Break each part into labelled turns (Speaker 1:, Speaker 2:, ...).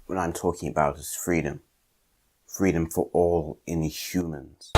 Speaker 1: what I'm talking about is freedom. Freedom for all Inhumans.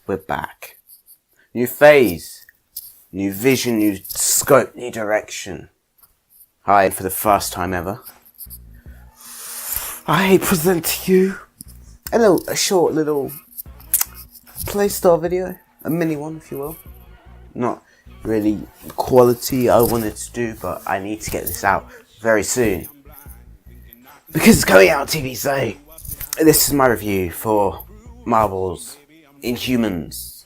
Speaker 1: We're back. New phase, new vision, new scope, new direction. Hi, for the first time ever, I present to you a short little playstyle video, a mini one if you will. Not really the quality I wanted to do, but I need to get this out very soon because it's coming out on TV. So this is my review for Marvel's Inhumans,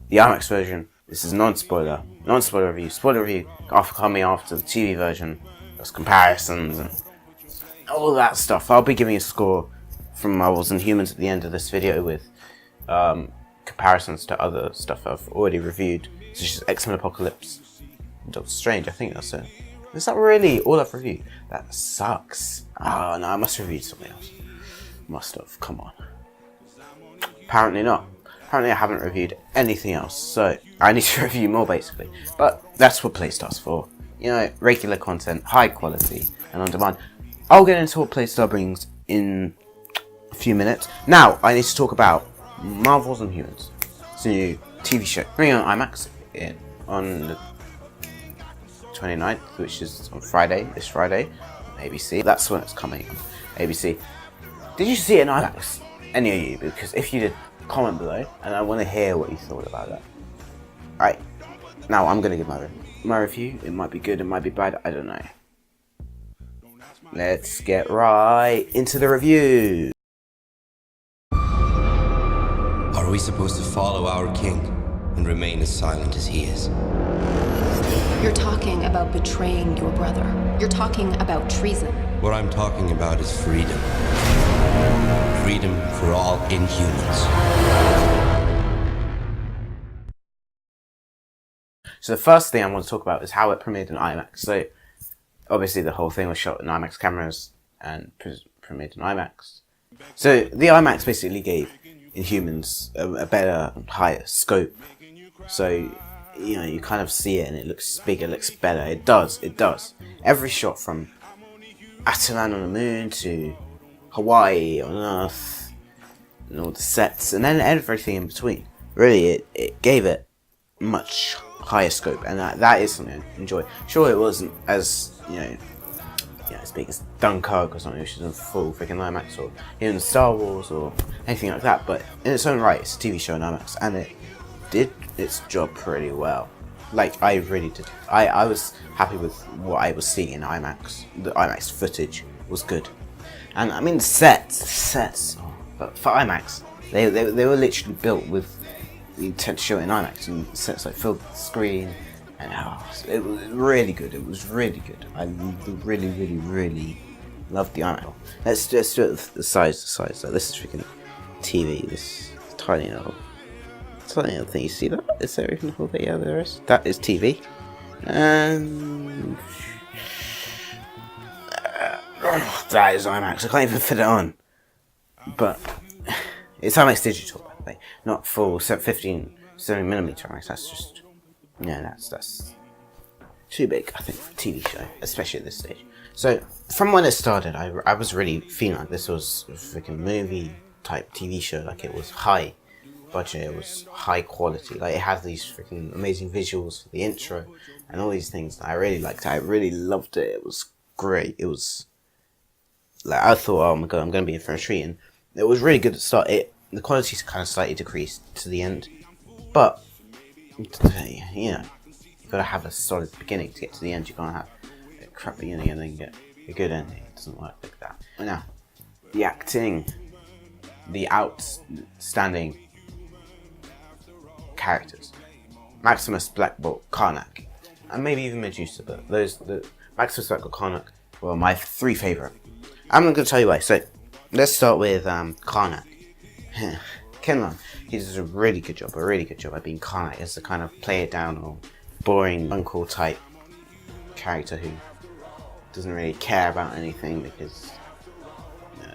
Speaker 1: the IMAX version. This is non-spoiler review. Spoiler review coming after the TV version. There's comparisons and all that stuff. I'll be giving a score from Marvel's Inhumans at the end of this video with comparisons to other stuff I've already reviewed, such as X-Men Apocalypse, Doctor Strange. I think that's it. Is that really all I've reviewed? That sucks. Oh no, I must have reviewed something else. Must have. Come on. Apparently not. Apparently I haven't reviewed anything else, so I need to review more basically. But that's what Playsta's for. You know, regular content, high quality, and on demand. I'll get into what Playstar brings in a few minutes. Now, I need to talk about Marvel's Inhumans. It's a new TV show coming on IMAX on the 29th, which is on Friday, this Friday, on ABC. That's when it's coming on ABC. Did you see it in IMAX? Any of you? Because if you did, comment below, and I want to hear what you thought about that. Right, now I'm going to give my review. It might be good, it might be bad, I don't know. Let's get right into the review.
Speaker 2: Are we supposed to follow our king and remain as silent as he is?
Speaker 3: You're talking about betraying your brother. You're talking about treason.
Speaker 2: What I'm talking about is freedom. Freedom for all Inhumans.
Speaker 1: So the first thing I want to talk about is how it premiered in IMAX. So obviously the whole thing was shot in IMAX cameras and premiered in IMAX. So the IMAX basically gave Inhumans a better, higher scope. So, you know, you kind of see it and it looks bigger, looks better. It does. Every shot from Atalan on the moon to Hawaii on Earth and all the sets and then everything in between. Really, it gave it much higher scope, and that is something I enjoy. Sure, it wasn't as as big as Dunkirk or something, which is in full freaking IMAX, or even Star Wars or anything like that. But in its own right, it's a TV show in IMAX, and it did its job pretty well. Like, I really did. I was happy with what I was seeing in IMAX. The IMAX footage was good, and I mean the sets. But for IMAX, they were literally built with the intent to show it in IMAX, and sets like filled the screen, and it was really good. It was really good. I really loved the IMAX. Let's do it with the size. So this is freaking TV. This tiny little thing. You see that? Is there even a whole bit? Yeah, there is. That is TV, and that is IMAX. I can't even fit it on, but it's IMAX digital. Not full 70mm IMAX. That's just, that's too big, I think, for a TV show, especially at this stage. So from when it started, I was really feeling like this was a freaking movie type TV show. Like, it was high budget, it was high quality. Like, it had these freaking amazing visuals for the intro and all these things that I really liked. I really loved it. It was great. It was like, I thought, oh my god, I'm going to be in for a treat. And it was really good at the start. The quality's kind of slightly decreased to the end, but you gotta have a solid beginning to get to the end. You can't have a crap beginning and then get a good ending. It doesn't work like that. Now, the acting, the outstanding characters, Maximus, Black Bolt, Karnak, and maybe even Medusa, but the Maximus, Black Bolt, Karnak were my three favourite. I'm not going to tell you why. So let's start with Karnak. Kenlan, he does a really good job at being Karnak as the kind of play it down or boring uncle type character who doesn't really care about anything because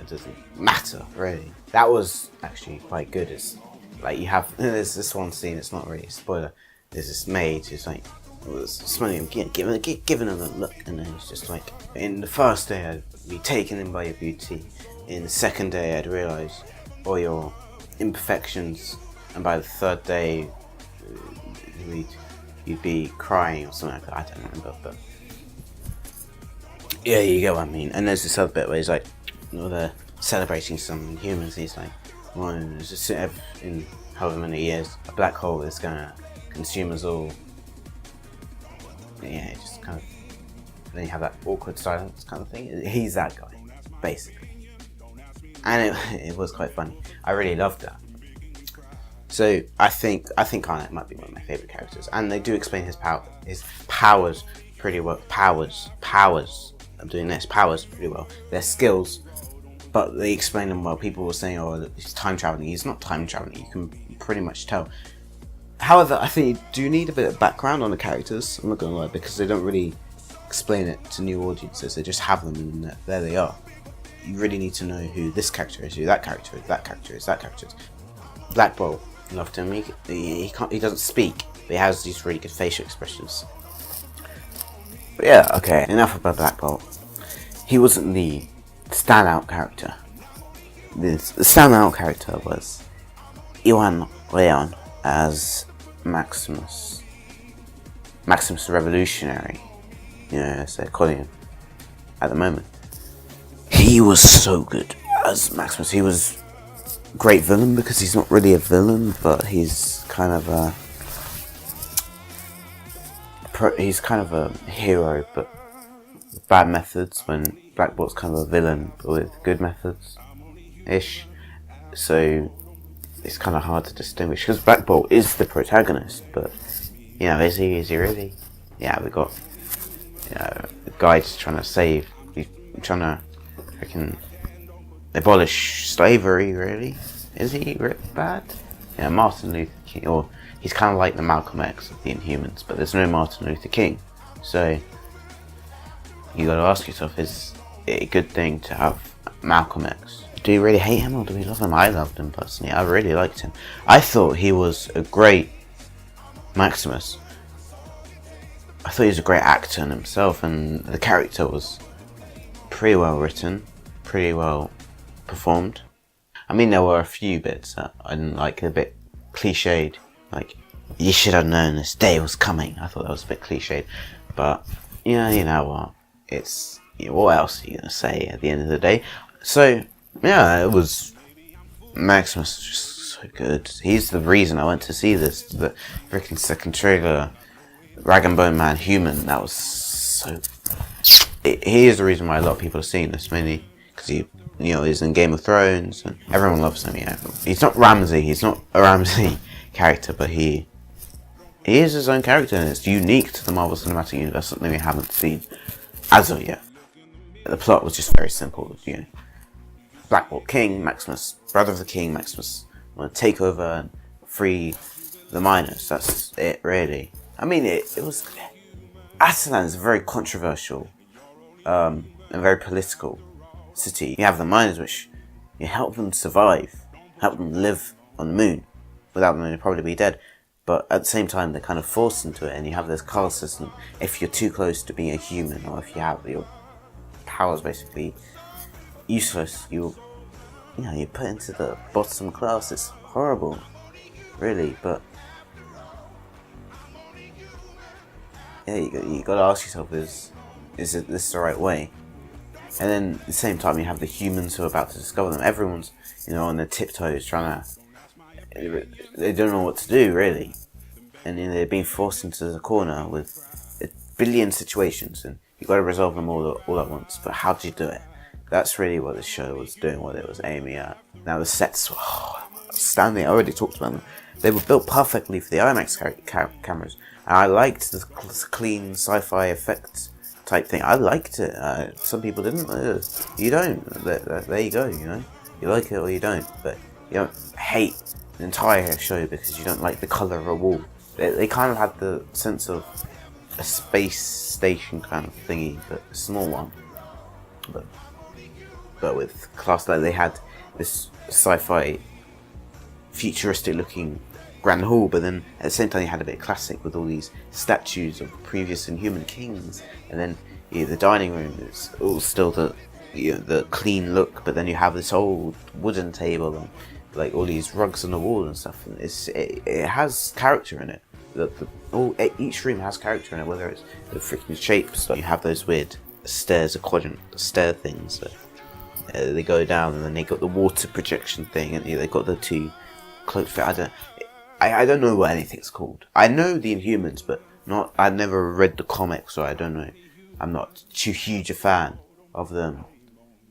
Speaker 1: it doesn't matter really. That was actually quite good. It's like you have there's this one scene. It's not really a spoiler. There's this maid who's like smelling him, giving him a look, and then he's just like, in the first day I'd be taken in by your beauty. In the second day I'd realise all your imperfections, and by the third day you'd be crying or something like that. I don't remember, but yeah, you get what I mean. And there's this other bit where he's like, they're celebrating some humans, and he's like, well, it's just in however many years, a black hole is gonna consume us all. Yeah, just kind of, then you have that awkward silence kind of thing. He's that guy, basically. And it was quite funny. I really loved that. So I think Karnak might be one of my favourite characters, and they do explain his powers pretty well. Powers. I'm doing this. Powers pretty well. Their skills, but they explain them well. People were saying, "Oh, he's time traveling." He's not time traveling. You can pretty much tell. However, I think you do need a bit of background on the characters. I'm not gonna lie, because they don't really explain it to new audiences. They just have them, and there they are. You really need to know who this character is, who that character is, that character is, that character is. Black Bolt, loved him. He doesn't speak, but he has these really good facial expressions. But yeah, okay, enough about Black Bolt. He wasn't the standout character. The standout character was Iwan Leon as Maximus the Revolutionary, as they're calling him at the moment. He was so good as Maximus. He was a great villain because he's not really a villain, but he's kind of a hero, but with bad methods, when Black Bolt's kind of a villain but with good methods ish. So it's kind of hard to distinguish, because Black Bolt is the protagonist, but is he really? Yeah, we got the guy just trying to he's trying to abolish slavery, really. Is he bad? Yeah, Martin Luther King, or he's kind of like the Malcolm X of the Inhumans, but there's no Martin Luther King, so you got to ask yourself, is it a good thing to have Malcolm X? Do you really hate him or do we love him? I loved him personally. I really liked him. I thought he was a great Maximus. I thought he was a great actor in himself, and the character was pretty well written, pretty well performed. I mean, there were a few bits that I didn't like, a bit cliched, like, you should have known this day was coming. I thought that was a bit cliched, but you know what? It's, what else are you gonna say at the end of the day? So yeah, it was, Maximus was just so good. He's the reason I went to see this. The freaking second trailer, Rag and Bone Man Human, that was so. He is the reason why a lot of people are seeing this, mainly because he, is in Game of Thrones and everyone loves him. He's not Ramsay. He's not a Ramsay character, but he is his own character, and it's unique to the Marvel Cinematic Universe, something we haven't seen as of yet. The plot was just very simple, Black Bolt King, Maximus, brother of the King, Maximus want to take over and free the miners. That's it, really. I mean, it was. Attilan is a very controversial and very political city. You have the miners, which you help them survive, help them live on the moon. Without them, they'd probably be dead. But at the same time, they're kind of forced into it, and you have this caste system. If you're too close to being a human, or if you have your powers basically useless, you're put into the bottom class. It's horrible, really. But yeah, you got to ask yourself: is this the right way? And then at the same time, you have the humans who are about to discover them. Everyone's on their tiptoes, trying to. They don't know what to do, really, and they're being forced into the corner with a billion situations, and you've got to resolve them all at once. But how do you do it? That's really what the show was doing, what it was aiming at. Now the sets were outstanding. I already talked about them. They were built perfectly for the IMAX cameras, and I liked the clean sci-fi effects type thing. I liked it. Some people didn't. You don't. There you go. You like it or you don't, but you don't hate the entire show because you don't like the colour of a wall. They kind of had the sense of a space station kind of thingy, but a small one. But with class, like they had this sci-fi, futuristic looking grand hall, but then at the same time you had a bit classic with all these statues of previous Inhuman kings, and then the dining room is all still the clean look, but then you have this old wooden table and like all these rugs on the wall and stuff, and it has character in it. Each room has character in it, whether it's the freaking shapes, like you have those weird stairs, quadrant stair things that they go down, and then they got the water projection thing, and they got the two cloak. I don't know what anything's called. I know the Inhumans, but I've never read the comics, so I don't know. I'm not too huge a fan of them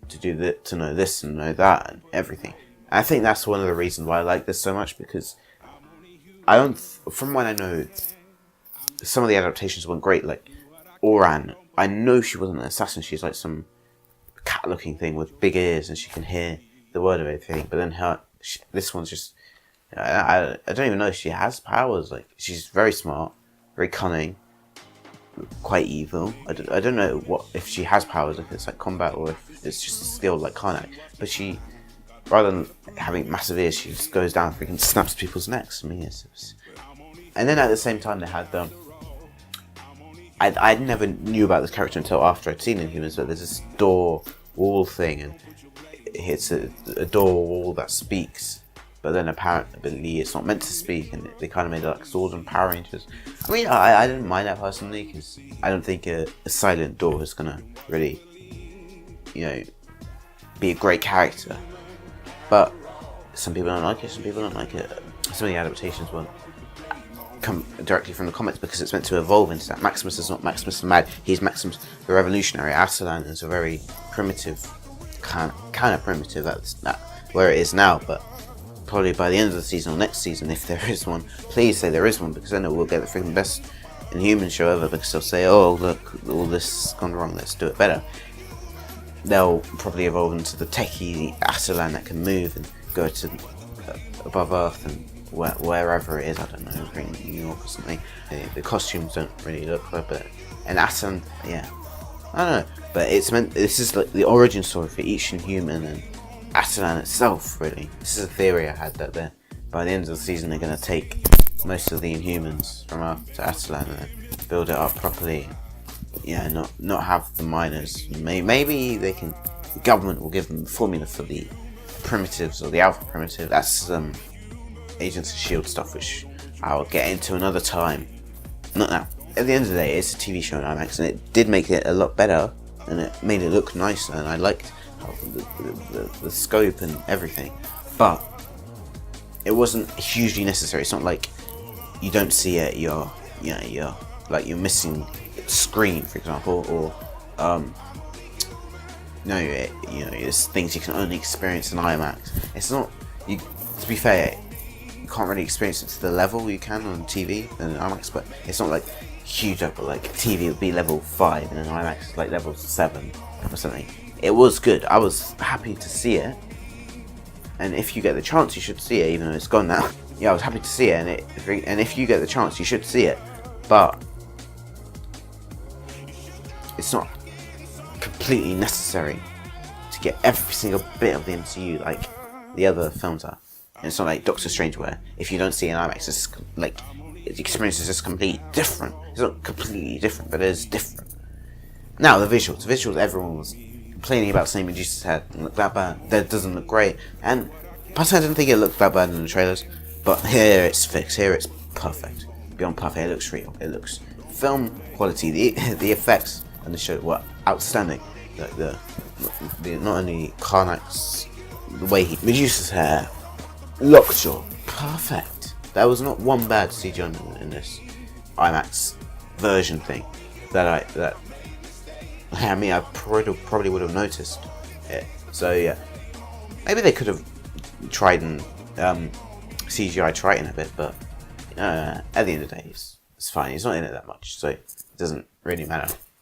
Speaker 1: to know this and know that and everything. I think that's one of the reasons why I like this so much, because from what I know, some of the adaptations weren't great. Like Oran, I know she wasn't an assassin. She's like some cat-looking thing with big ears, and she can hear the word of everything. But then this one's just, I don't even know if she has powers. Like, she's very smart, very cunning, quite evil. I don't know if she has powers, if it's like combat or if it's just a skill like Karnak. But she, rather than having massive ears, she just goes down and freaking snaps people's necks. I mean, and then at the same time they had I never knew about this character until after I'd seen Inhumans, but there's this door wall thing, and it's a door wall that speaks, but then apparently it's not meant to speak, and they kind of made it like swords and Power Rangers. I mean, I didn't mind that personally, because I don't think a silent door is gonna really, be a great character. But some people don't like it, some people don't like it. Some of the adaptations won't come directly from the comics because it's meant to evolve into that. Maximus is not Maximus the Mad, he's Maximus the Revolutionary. Atalan is a very primitive, kind of primitive at where it is now, but probably by the end of the season or next season, if there is one, please say there is one, because then we'll get the freaking best Inhuman show ever, because they'll say, oh look, all this has gone wrong, let's do it better. They'll probably evolve into the techie Atalan that can move and go to above Earth and wherever it is. I don't know, New York or something. The costumes don't really look like, but and Atalan, yeah, I don't know. But this is like the origin story for each Inhuman and Atalan itself. Really, this is a theory I had that by the end of the season they're going to take most of the Inhumans from Earth to Atalan and build it up properly. Yeah, not have the miners. Maybe they can. The government will give them the formula for the primitives or the alpha primitive. That's Agents of S.H.I.E.L.D. stuff, which I'll get into another time. Not now. At the end of the day, it's a TV show on IMAX, and it did make it a lot better, and it made it look nicer, and I liked how the scope and everything. But it wasn't hugely necessary. It's not like you don't see it, you're missing Scream, for example, or it's things you can only experience in IMAX. It's not, to be fair, you can't really experience it to the level you can on TV and IMAX, but it's not like huge up, but like TV would be level 5 and then IMAX is like level 7 or something. It was good. I was happy to see it, and if you get the chance you should see it, even though it's gone now. Yeah, I was happy to see it, and if you get the chance you should see it, but it's not completely necessary to get every single bit of the MCU like the other films are. And it's not like Doctor Strange, where if you don't see an IMAX, it's like the experience is just completely different. It's not completely different, but it is different. Now the visuals, everyone was complaining about saying Medusa's head and look that bad. That doesn't look great, and personally I didn't think it looked that bad in the trailers. But here it's fixed. Here it's perfect, beyond perfect. It looks real. It looks film quality. The effects and the show were outstanding. The not only Karnak's, the way Medusa's hair, Lockjaw, perfect. There was not one bad CGI in this IMAX version thing I probably would have noticed it. So yeah, maybe they could have tried and CGI Triton a bit, but at the end of the day, it's fine. He's not in it that much, so it doesn't really matter.